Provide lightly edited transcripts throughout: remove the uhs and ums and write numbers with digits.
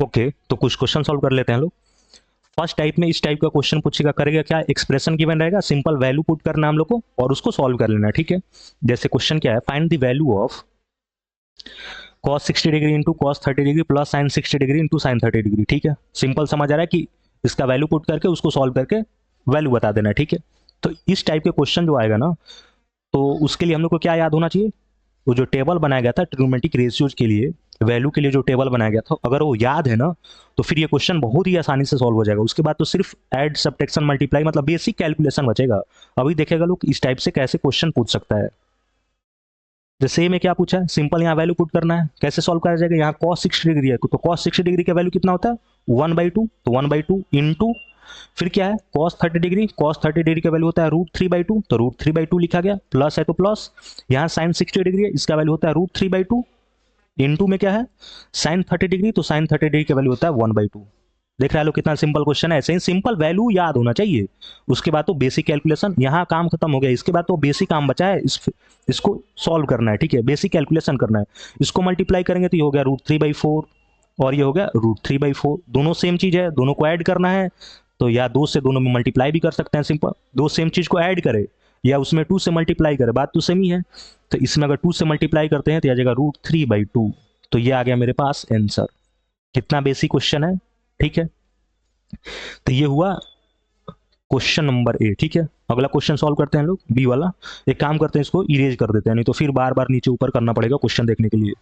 Okay, तो कुछ question solve कर लेते हैं लोग। फर्स्ट टाइप में इस टाइप का क्वेश्चन पूछेगा, करेगा क्या, एक्सप्रेशन गिवन रहेगा, सिंपल वैल्यू पुट करना हम लोग को और उसको सॉल्व कर लेना है, ठीक है। जैसे क्वेश्चन क्या है, find the value of cos 60 degree into cos 30 degree plus sin 60 degree into sin 30 degree, ठीक है। सिंपल समझ आ रहा है कि इसका वैल्यू पुट करके उसको सॉल्व करके वैल्यू बता देना है, ठीक है। तो इस टाइप के क्वेश्चन जो आएगा ना, तो उसके लिए हम लोग को क्या याद होना चाहिए, वो जो टेबल बनाया गया था ट्रिग्नोमेट्रिक रेशियोज के लिए, वैल्यू के लिए जो टेबल बनाया गया था, अगर वो याद है ना, तो फिर ये क्वेश्चन बहुत ही आसानी से सॉल्व हो जाएगा। उसके बाद तो सिर्फ ऐड सब्ट्रैक्शन मल्टीप्लाई मतलब बेसिक कैलकुलेशन बचेगा। अभी देखेगा लोग इस टाइप से कैसे क्वेश्चन पूछ सकता है। जैसे में क्या पूछा है, सिंपल यहाँ वैल्यू पुट करना है, कैसे सॉल्व करा जाएगा, यहाँ cos 60 डिग्री है तो cos 60 डिग्री का वैल्यू कितना होता है 1/2, तो 1/2 इंटू फिर क्या है cos 30 डिग्री, cos 30 डिग्री का वैल्यू होता है √3/2, तो √3/2 लिखा गया, प्लस है तो प्लस, यहाँ sin 60 डिग्री है इसका वैल्यू होता है √3/2 इंटू में क्या है sin 30 डिग्री, तो sin 30 डिग्री का वैल्यू होता है 1/2। देख रहे लो कितना सिंपल क्वेश्चन है। ऐसे ही सिंपल वैल्यू याद होना चाहिए, उसके बाद तो बेसिक कैलकुलेशन, यहाँ काम खत्म हो गया, इसके बाद तो बेसिक काम बचा है, इसको सॉल्व करना है, ठीक है, बेसिक कैलकुलेशन करना है। इसको मल्टीप्लाई करेंगे तो ये हो गया √3/4 और ये हो गया √3/4, दोनों सेम चीज है, दोनों को ऐड करना है, तो या 2 से दोनों में मल्टीप्लाई भी कर सकते हैं, सिंपल दो सेम चीज को ऐड करे या उसमें 2 से मल्टीप्लाई करे, बात तो सेम ही है। तो इसमें अगर 2 से मल्टीप्लाई करते हैं तो आ जाएगा √3/2, तो ये आ गया मेरे पास आंसर। कितना बेसिक क्वेश्चन है, ठीक है। तो ये हुआ क्वेश्चन नंबर ए, ठीक है। अगला क्वेश्चन सॉल्व करते हैं लोग, बी वाला। एक काम करते हैं, इसको इरेज कर देते हैं, नहीं तो फिर बार बार नीचे ऊपर करना पड़ेगा क्वेश्चन देखने के लिए,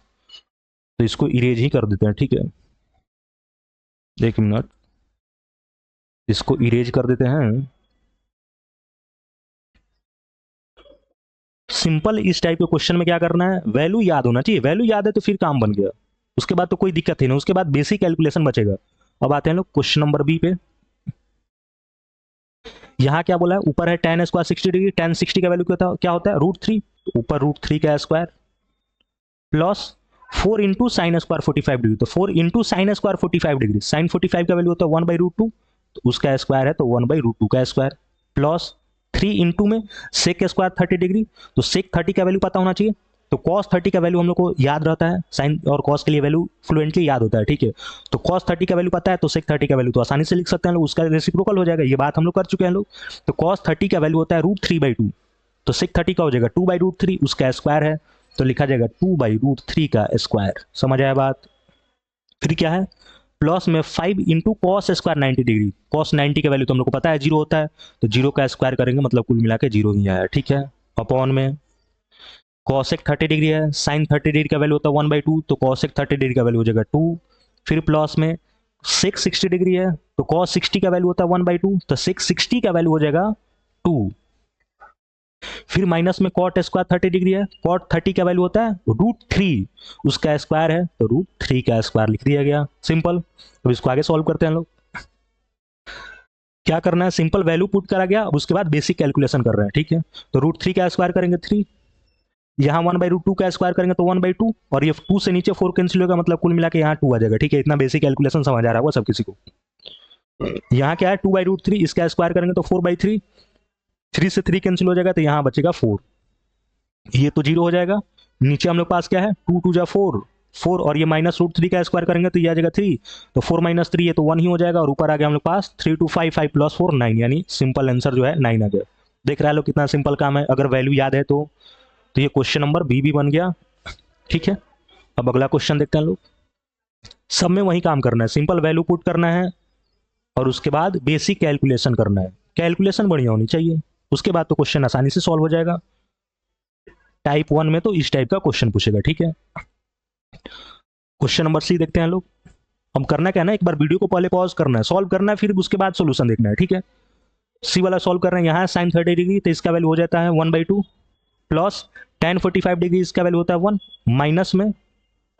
तो इसको इरेज ही कर देते हैं, ठीक है। एक मिनट, इसको इरेज कर देते हैं। सिंपल इस टाइप के क्वेश्चन में क्या करना है, वैल्यू याद होना चाहिए, वैल्यू याद है तो फिर काम बन गया, उसके बाद तो कोई दिक्कत ही नहीं, उसके बाद बेसिक कैलकुलेशन बचेगा। अब आते हैं लोग क्वेश्चन नंबर बी पे। यहाँ क्या बोला है, ऊपर है tan स्क्वायर 60 डिग्री, tan 60 का वैल्यू क्या होता है √3, ऊपर √3 का square plus 4 into sine square 45 degree, तो 4 into sine square 45 degree, sine 45 का वैल्यू होता है 1/√2, तो उसका स्क्वायर है तो 1/√2 का स्क्वायर प्लस 3 इंटू में सेक स्क्वायर 30 डिग्री, तो सेक 30 का वैल्यू पता होना चाहिए, तो cos 30 का वैल्यू हम लोग को याद रहता है, साइन और cos के लिए वैल्यू फ्लुएंटली याद होता है, ठीक है। तो cos 30 का वैल्यू पता है तो sec 30 का वैल्यू तो आसानी से लिख सकते हैं लोग, उसका रेसिप्रोकल हो जाएगा, ये बात हम लोग कर चुके हैं लोग। तो cos 30 का वैल्यू होता है √3/2, तो sec 30 का हो जाएगा 2/√3, उसका स्क्वायर है तो लिखा जाएगा 2/√3 का स्क्वायर। समझ आया बात। फिर क्या है, प्लस में 5 into cos square 90 degree, cos 90 का वैल्यू तो हम लोग को पता है 0 होता है, तो 0 का स्क्वायर करेंगे मतलब कुल मिला के 0 ही आया, ठीक है। अपॉन में कॉसेक 30 डिग्री है, साइन 30 डिग्री का वैल्यू होता है 1/2, तो कॉसेक 30 डिग्री का वैल्यू हो जाएगा 2, फिर प्लस में सेक 60 डिग्री है, तो कॉस 60 का वैल्यू होता है 1/2, तो सेक 60 का वैल्यू हो जाएगा 2, फिर माइनस में कॉट स्क्वायर 30 डिग्री है, कॉट 30 का वैल्यू होता है √3, उसका स्क्वायर है तो √3 का स्क्वायर लिख दिया गया, सिंपल। अब इसको आगे सॉल्व करते हैं लोग। क्या करना है, सिंपल वैल्यू पुट करा गया, अब उसके बाद बेसिक कैलकुलेशन कर रहे हैं, ठीक है। तो √3 का स्क्वायर करेंगे 3, यहाँ 1/√2 का स्क्वायर करेंगे तो 1/2, और ये 2 से नीचे 4 कैंसिल होगा, मतलब कुल मिला के यहाँ 2 आ जाएगा, ठीक है। इतना बेसिक कैलकुलेशन समझ आ रहा होगा सब किसी को। यहाँ क्या है 2/√3, इसका स्क्वायर करेंगे तो 4/3, 3 से 3 कैंसिल हो जाएगा तो यहाँ बचेगा 4, ये तो 0 हो जाएगा। नीचे हम लोग पास क्या है 2 2 जा 4, 4 और ये माइनस √3 का स्क्वायर करेंगे तो ये आ जाएगा 3, तो 4 - 3 ये तो 1 ही हो जाएगा, और ऊपर आ गया हम लोग पास 3 2 5 5 + 4 9, यानी सिंपल आंसर जो है 9 आ गया। देख रहा है लोग कितना सिंपल काम है, अगर वैल्यू याद है तो ये क्वेश्चन नंबर बी भी बन गया, ठीक है। अब अगला क्वेश्चन देखते हैं लोग। सब में वही काम करना है, सिंपल वैल्यू पुट करना है और उसके बाद बेसिक कैलकुलेशन करना है, कैलकुलेशन बढ़िया होनी चाहिए, उसके बाद तो क्वेश्चन आसानी से सॉल्व हो जाएगा। टाइप 1 में तो इस टाइप का क्वेश्चन पूछेगा, ठीक है। क्वेश्चन नंबर सी देखते हैं लोग। अब करना क्या है ना, एक बार वीडियो को पहले पॉज करना है, सॉल्व करना है, फिर उसके बाद सोल्यूशन देखना है, ठीक है। सी वाला सॉल्व कर रहे हैं, यहाँ साइन 30 डिग्री तो इसका वैल्यू हो जाता है 1/2, प्लस tan 45 डिग्री इसका वैल्यू होता है 1, माइनस में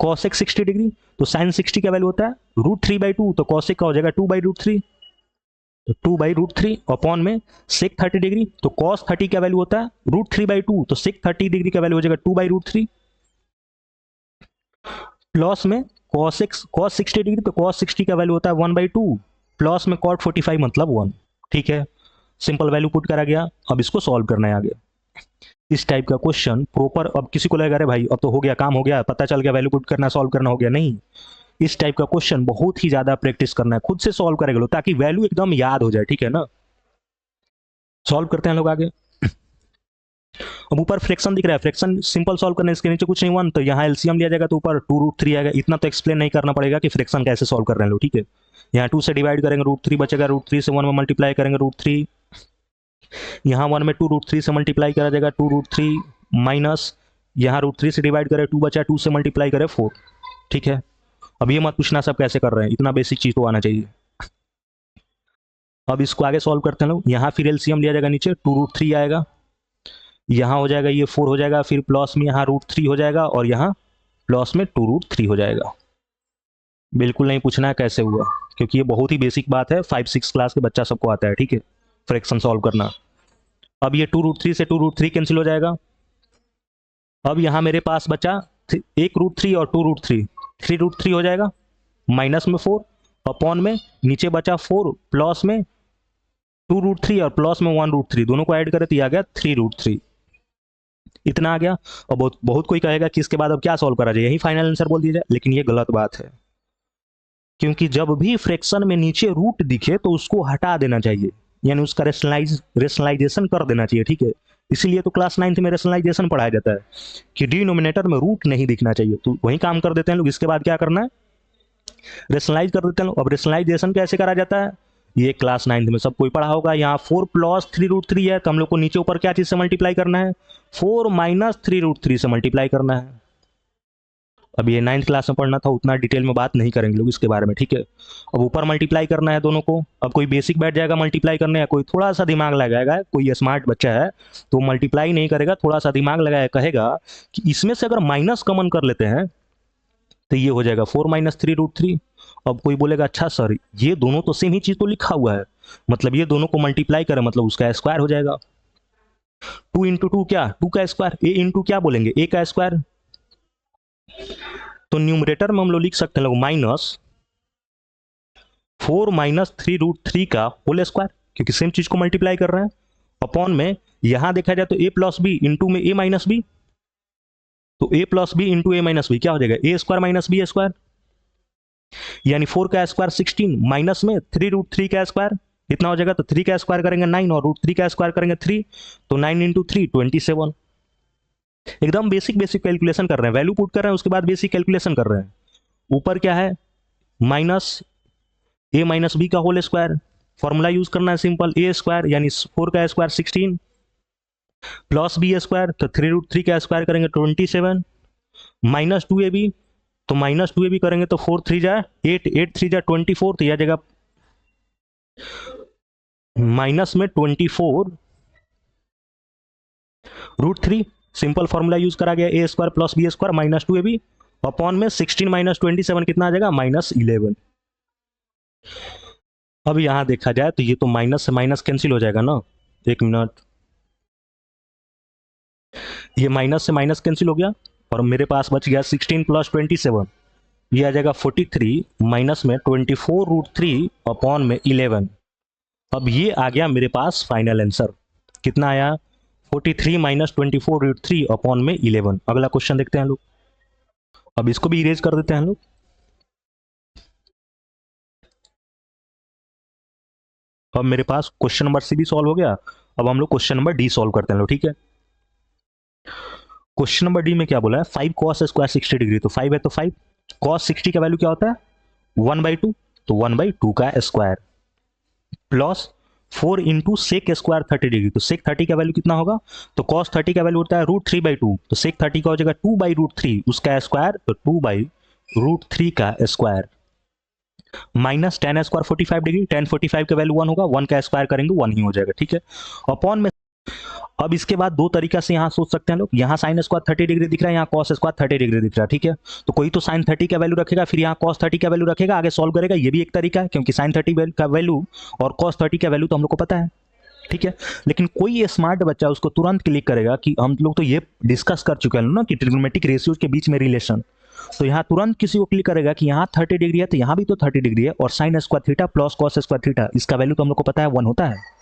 cosec 60 डिग्री, तो sin 60 का वैल्यू होता है √3/2, तो cosec का हो जाएगा 2/√3, तो 2/√3 अपॉन में sec 30 डिग्री, तो cos 30 का वैल्यू होता है √3/2, तो sec 30 डिग्री का वैल्यू हो जाएगा 2/√3, प्लस में cos 60 डिग्री, तो cos 60 का वैल्यू होता है 1/2, प्लस में cot 45 मतलब 1, ठीक है। सिंपल वैल्यू पुट करा गया, अब इसको सॉल्व करना है आगे। इस टाइप का क्वेश्चन प्रॉपर, अब किसी को लगेगा अरे भाई अब तो हो गया, काम हो गया, पता चल गया वैल्यू पुट करना सॉल्व करना हो गया, नहीं, इस टाइप का क्वेश्चन बहुत ही ज्यादा प्रैक्टिस करना है, खुद से सॉल्व करेगा लोग ताकि वैल्यू एकदम याद हो जाए, ठीक है ना। सॉल्व करते हैं लोग आगे। अब ऊपर फ्रैक्शन दिख रहा है, फ्रैक्शन सिंपल सॉल्व करने, इसके नीचे कुछ नहीं 1, तो यहाँ एलसीएम लिया जाएगा तो ऊपर 2√3 आएगा। इतना तो एक्सप्लेन नहीं करना पड़ेगा कि फ्रैक्शन कैसे सॉल्व कर रहे हैं लोग, ठीक है। यहाँ 2 से डिवाइड करेंगे, √3 बचेगा, √3 से 1 में मल्टीप्लाई करेंगे √3, यहाँ 1 में 2 √3 से मल्टीप्लाई करा जाएगा 2√3 माइनस यहाँ √3 से डिवाइड करें 2 बचा, 2 से मल्टीप्लाई करें 4, ठीक है। अब ये मत पूछना सब कैसे कर रहे हैं, इतना बेसिक चीज तो आना चाहिए। अब इसको आगे सॉल्व करते हैं लोग। यहाँ फिर एलसीएम लिया जाएगा, नीचे 2√3 आएगा, यहाँ हो जाएगा ये 4 हो जाएगा, फिर प्लस में यहाँ √3 हो जाएगा और यहाँ प्लस में 2√3 हो जाएगा। बिल्कुल नहीं पूछना है कैसे हुआ, क्योंकि ये बहुत ही बेसिक बात है, 5-6 क्लास के बच्चा सबको आता है, ठीक है, फ्रैक्शन सॉल्व करना। अब ये 2√3 से 2√3 कैंसिल हो जाएगा। अब यहाँ मेरे पास बचा एक √3 और 2√3, 3√3 हो जाएगा, माइनस में 4 अपॉन में नीचे बचा 4 प्लस में 2√3 और प्लस में 1√3, दोनों को ऐड करें तो ये आ गया 3√3, इतना आ गया। और बहुत कोई कहेगा कि इसके बाद अब क्या सॉल्व करा जाए, यही फाइनल आंसर बोल दिया जाए, लेकिन ये गलत बात है, क्योंकि जब भी फ्रैक्शन में नीचे रूट दिखे तो उसको हटा देना चाहिए, यानी उसका रेशनलाइजेशन कर देना चाहिए, ठीक है। इसीलिए तो क्लास 9th में रेशनलाइजेशन पढ़ाया जाता है कि डिनोमिनेटर में रूट नहीं दिखना चाहिए, तो वही काम कर देते हैं लोग। इसके बाद क्या करना है, रेशनलाइज कर देते हैं लोग। अब रेशनलाइजेशन कैसे करा जाता है, ये क्लास 9th में सब कोई पढ़ा होगा। यहाँ 4 प्लस 3√3 है, तो हम लोग को नीचे ऊपर क्या चीज से मल्टीप्लाई करना है, 4 माइनस 3√3 से मल्टीप्लाई करना है। अब ये 9th क्लास में पढ़ना था, उतना डिटेल में बात नहीं करेंगे लोग इसके बारे में, ठीक है। अब ऊपर मल्टीप्लाई करना है दोनों को। अब कोई बेसिक बैठ जाएगा मल्टीप्लाई करने, या कोई थोड़ा सा दिमाग लगाएगा, कोई स्मार्ट बच्चा है तो मल्टीप्लाई नहीं करेगा, थोड़ा सा दिमाग लगाएगा, कहेगा कि इसमें से अगर माइनस कॉमन कर लेते हैं तो ये हो जाएगा 4 माइनस 3√3। अब कोई बोलेगा अच्छा सर ये दोनों तो सेम ही चीज तो लिखा हुआ है, मतलब ये दोनों को मल्टीप्लाई करें मतलब उसका स्क्वायर हो जाएगा। 2 इंटू 2 क्या, 2 का स्क्वायर, ए इंटू क्या बोलेंगे, ए का स्क्वायर। तो न्यूमरेटर में हम लोग लिख सकते हैं लोग माइनस 4 माइनस 3√3 का होल स्क्वायर, क्योंकि सेम चीज को मल्टीप्लाई कर रहे हैं, अपॉन में यहां देखा जाए तो ए प्लस बी इंटू में ए माइनस बी, तो ए प्लस बी इंटू ए माइनस बी क्या हो जाएगा, ए स्क्वायर माइनस बी स्क्वायर, यानी 4 का स्क्वायर 16 माइनस में 3√3 का स्क्वायर इतना हो जाएगा, तो 3 का स्क्वायर करेंगे 9 और √3 का स्क्वायर करेंगे 3, तो 9 इंटू 3 27। एकदम बेसिक कैलकुलेशन कर रहे हैं, वैल्यू पुट कर रहे हैं, उसके बाद बेसिक कैलकुलेशन कर रहे हैं। ऊपर क्या है, माइनस ए माइनस बी का होल स्क्वायर, फॉर्मूला यूज करना है सिंपल, ए स्क्वायर यानी 4 का स्क्वायर 16 प्लस बी स्क्वायर, तो 3√3 का स्क्वायर करेंगे 27 माइनस 2ab, तो माइनस 2ab करेंगे तो 4 3 जा 8, 8 3 जा 24, तो यह जगह माइनस में 24 √3, सिंपल फॉर्मूला यूज करा गया, A square plus B square minus 2ab upon में 16 माइनस 27 कितना आ जाएगा, -11। अब यहां देखा जाए तो ये तो माइनस से माइनस कैंसिल हो जाएगा ना, एक मिनट, ये माइनस से माइनस कैंसिल हो गया और मेरे पास बच गया 16 प्लस 27, ये आ जाएगा 43 माइनस में 24√3 अपॉन में 11। अब ये आ गया मेरे पास फाइनल आंसर, कितना आया 43 माइनस 24√3 अपॉन में 11। अगला क्वेश्चन देखते हैं लोग। अब इसको भी इरेज कर देते हैं लोग। अब मेरे पास क्वेश्चन नंबर सी भी सॉल्व हो गया। अब हम लोग क्वेश्चन नंबर डी सॉल्व करते हैं लोग, ठीक है। क्वेश्चन नंबर डी में क्या बोला है, 5 cos स्क्वायर 60 डिग्री, तो 5 है तो 5 cos 60 का वैल्यू क्या होता है 1/2, तो 1/2 का square plus 4 into sec square 30 degree, तो सेक 30 का वैल्यू कितना होगा, तो cos 30 का वैल्यू होता है √3/2, तो सेक 30 का हो जाएगा 2/√3 उसका स्क्वायर, तो 2/√3 का square minus tan square 45 degree, tan 45 का वैल्यू 1 होगा, 1 का स्क्वायर करेंगे 1 ही हो जाएगा, ठीक है, अपॉन में। अब इसके बाद दो तरीका से यहां सोच सकते हैं लोग, यहां साइन स्क्वायर 30 डिग्री दिख रहा है, यहाँ cos स्क्वायर 30 डिग्री दिख रहा है, ठीक है, तो कोई तो साइन 30 का वैल्यू रखेगा, फिर यहाँ cos 30 का वैल्यू रखेगा, आगे सॉल्व करेगा, ये भी एक तरीका है, क्योंकि साइन 30 का वैल्यू और cos 30 का वैल्यू तो हम लोग को पता है, ठीक है। लेकिन कोई स्मार्ट बच्चा उसको तुरंत क्लिक करेगा कि हम लोग तो ये डिस्कस कर चुके हैं ना कि ट्रिग्नोमेट्रिक रेशियोज के बीच में रिलेशन, तो यहाँ तुरंत किसी को क्लिक करेगा कि यहाँ 30 डिग्री है तो यहाँ भी तो 30 डिग्री है, और sign square theta plus cos square theta इसका वैल्यू तो हम लोग को पता है 1 होता है।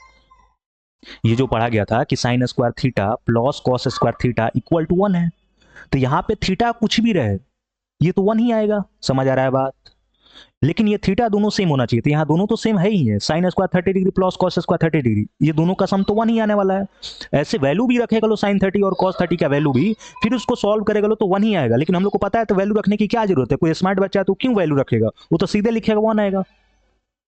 ये जो पढ़ा गया था कि sine square theta plus cos square theta equal to 1 है, तो यहाँ पे थीटा कुछ भी रहे, ये तो 1 ही आएगा, समझ आ रहा है बात। लेकिन ये थीटा दोनों सेम होना चाहिए, तो यहाँ दोनों तो सेम है ही है, sine square 30 degree plus cos square 30 degree, ये दोनों का सम तो 1 ही आने वाला है। ऐसे वैल्यू भी रखेगा लो साइन 30 और कॉस 30 का वैल्यू भी, फिर उसको सॉल्व करेगा लो तो 1 ही आएगा। लेकिन हम लोग को पता है तो वैल्यू रखने की क्या जरूरत है, कोई स्मार्ट बच्चा है तो क्यों वैल्यू रखेगा, वो तो सीधे लिखेगा 1 आएगा।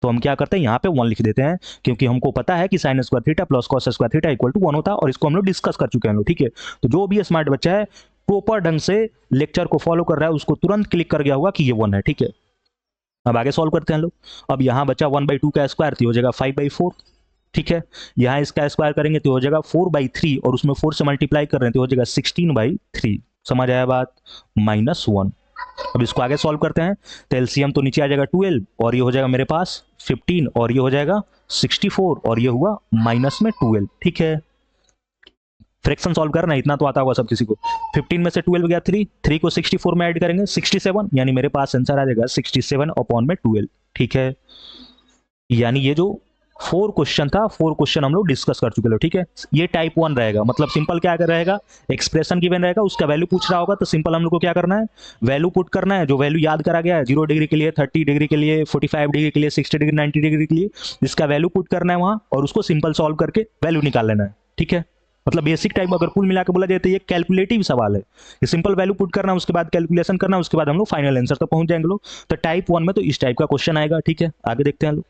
तो हम क्या करते हैं, यहाँ पे 1 लिख देते हैं, क्योंकि हमको पता है कि sine square theta plus cos square theta equal to 1 होता है, और इसको हम लोग डिस्कस कर चुके हैं लोग, ठीक है। तो जो भी स्मार्ट बच्चा है प्रॉपर ढंग से लेक्चर को फॉलो कर रहा है, उसको तुरंत क्लिक कर गया होगा कि ये 1 है, ठीक है। अब आगे सॉल्व करते हैं लोग। अब यहाँ बचा 1/2 का स्क्वायर, तो हो जाएगा 5/4, ठीक है। यहाँ इसका स्क्वायर करेंगे तो हो जाएगा 4/3, और उसमें 4 से मल्टीप्लाई कर रहे हैं तो हो जाएगा 16/3, समझ आया बात, -1। अब इसको आगे सॉल्व करते हैं, तो एलसीएम तो नीचे आ जाएगा 12, और ये हो जाएगा मेरे पास 15, और ये हो जाएगा 64, और ये हुआ माइनस में 12, ठीक है। फ्रैक्शन सॉल्व करना इतना तो आता होगा सब किसी को। 15 में से 12 गया 3 को 64 में ऐड करेंगे 67, यानी मेरे पास आंसर आ जाएगा 67/12, ठीक है। यानी ये जो 4 क्वेश्चन था, 4 क्वेश्चन हम लोग डिस्कस कर चुके हैं, ठीक है। ये टाइप 1 रहेगा, मतलब सिंपल क्या रहेगा, एक्सप्रेशन गिवन रहेगा, उसका वैल्यू पूछ रहा होगा, तो सिंपल हम लोग को क्या करना है, वैल्यू पुट करना है, जो वैल्यू याद करा गया है 0 डिग्री के लिए, 30 डिग्री के लिए, 45 डिग्री के लिए, 60 डिग्री, 90 डिग्री के लिए, इसका वैल्यू पुट करना है वहां, और उसको सिंपल सॉल्व करके वैल्यू निकाल लेना है, ठीक है। मतलब बेसिक टाइप अगर कुल मिला के बोला जाए तो ये कैलकुलेटिव सवाल है, ये सिंपल वैल्यू पुट करना, उसके बाद कैलकुलेशन करना, उसके बाद हम लोग फाइनल आंसर तक पहुंच जाएंगे लोग। तो टाइप 1 में तो इस टाइप का क्वेश्चन आएगा, ठीक है। आगे देखते हैं लोग।